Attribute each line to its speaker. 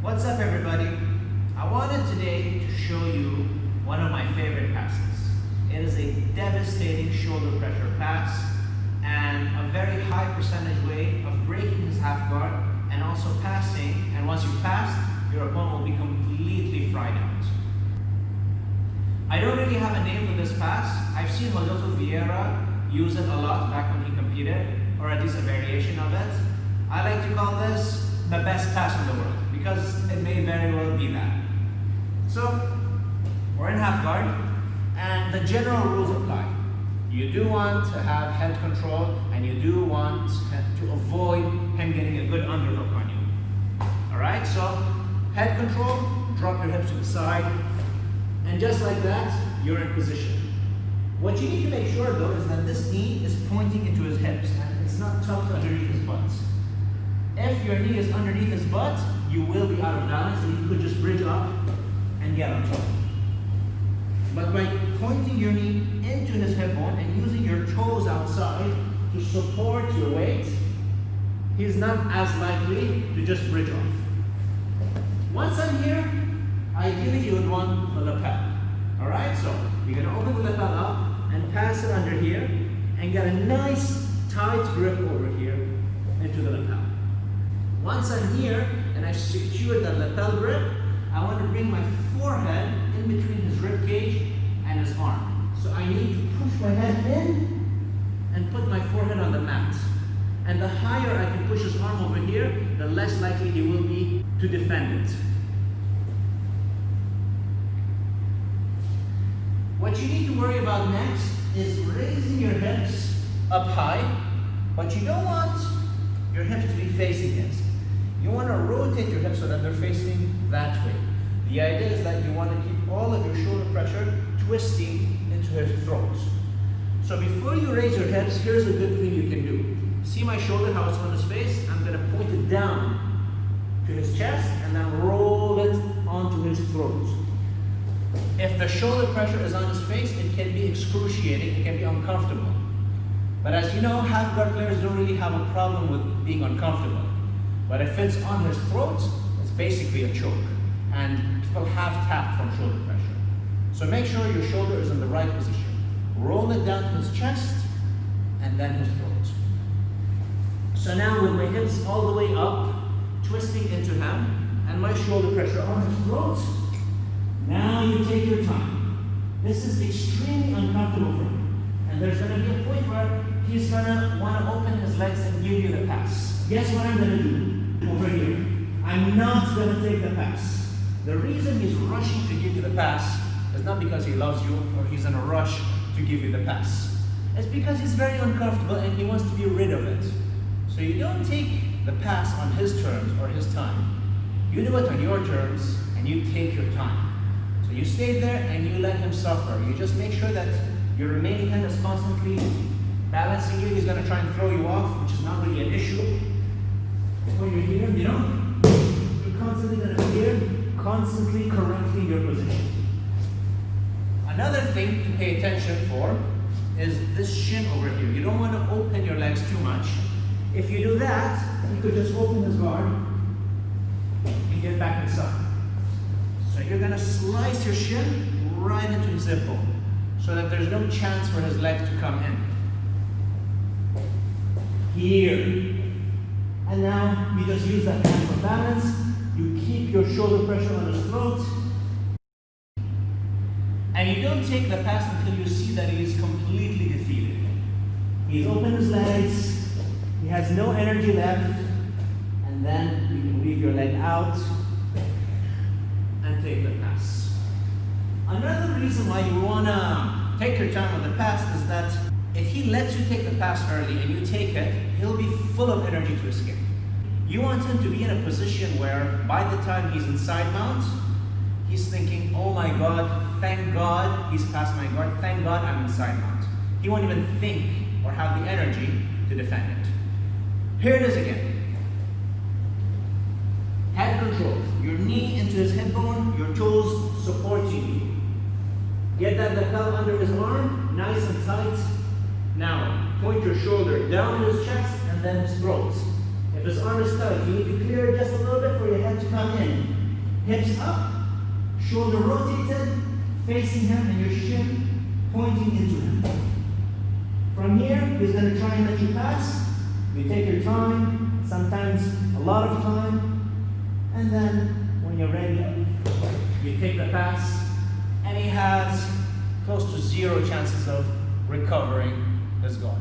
Speaker 1: What's up, everybody? I wanted today to show you one of my favorite passes. It is a devastating shoulder pressure pass and a very high percentage way of breaking his half guard and also passing. And once you've passed, your opponent will be completely fried out. I don't really have a name for this pass. I've seen Rodolfo Vieira use it a lot back when he competed, or at least a variation of it. I like to call this the best pass in the world because it may very well be that. So, we're in half guard, and the general rules apply. You do want to have head control, and you do want to avoid him getting a good underhook on you. Alright, so head control, drop your hips to the side, and just like that, you're in position. What you need to make sure though is that this knee is pointing into his hips, and it's not tucked underneath his butt. If your knee is underneath his butt, you will be out of balance, and you could just bridge up and get on top. But by pointing your knee into his hip bone and using your toes outside to support your weight, he's not as likely to just bridge off. Once I'm here, ideally you would want the lapel. Alright, so you're going to open the lapel up and pass it under here and get a nice tight grip over here into the lapel. Once I'm here and I've secured that lapel grip, I want to bring my forehead in between his rib cage and his arm. So I need to push my head in and put my forehead on the mat. And the higher I can push his arm over here, the less likely he will be to defend it. What you need to worry about next is raising your hips up high, but you don't want your hips to be facing this. You want to rotate your hips so that they're facing that way. The idea is that you want to keep all of your shoulder pressure twisting into his throat. So before you raise your hips, here's a good thing you can do. See my shoulder, how it's on his face? I'm going to point it down to his chest and then roll it onto his throat. If the shoulder pressure is on his face, it can be excruciating, it can be uncomfortable. But as you know, half guard players don't really have a problem with being uncomfortable. But if it's on his throat, it's basically a choke. And people have tapped from shoulder pressure. So make sure your shoulder is in the right position. Roll it down to his chest and then his throat. So now with my hips all the way up, twisting into him, and my shoulder pressure on his throat, now you take your time. This is extremely uncomfortable for him. And there's going to be a point where he's going to want to open his legs and give you the pass. Guess what I'm going to do over here? I'm not going to take the pass. The reason he's rushing to give you the pass is not because he loves you or he's in a rush to give you the pass. It's because he's very uncomfortable and he wants to be rid of it. So you don't take the pass on his terms or his time. You do it on your terms and you take your time. So you stay there and you let him suffer. You just make sure that your remaining hand is constantly balancing you. He's going to try and throw you off, which is not really an issue. When you're here, you know, you're constantly going to be here, constantly correcting your position. Another thing to pay attention for is this shin over here. You don't want to open your legs too much. If you do that, he could just open his guard and get back inside. So you're going to slice your shin right into his hip bone so that there's no chance for his leg to come in. Here. And now you just use that hand for balance. You keep your shoulder pressure on his throat. And you don't take the pass until you see that he is completely defeated. He's opened his legs. He has no energy left. And then you can leave your leg out and take the pass. Another reason why you want to take your time on the pass is that if he lets you take the pass early and you take it, he'll be full of energy to escape. You want him to be in a position where by the time he's in side mount, he's thinking, oh my God, thank God he's past my guard, thank God I'm in side mount. He won't even think or have the energy to defend it. Here it is again. Head control, your knee into his hip bone, your toes supporting you. Get that lapel under his arm, nice and tight. Now, point your shoulder down to his chest and then his throat. If his arm is tight, you need to clear it just a little bit for your head to come in. hips up, shoulder rotated, facing him, and your shin pointing into him. From here, he's going to try and let you pass. You take your time, sometimes a lot of time, and then when you're ready, you take the pass, and he has close to zero chances of recovering his guard.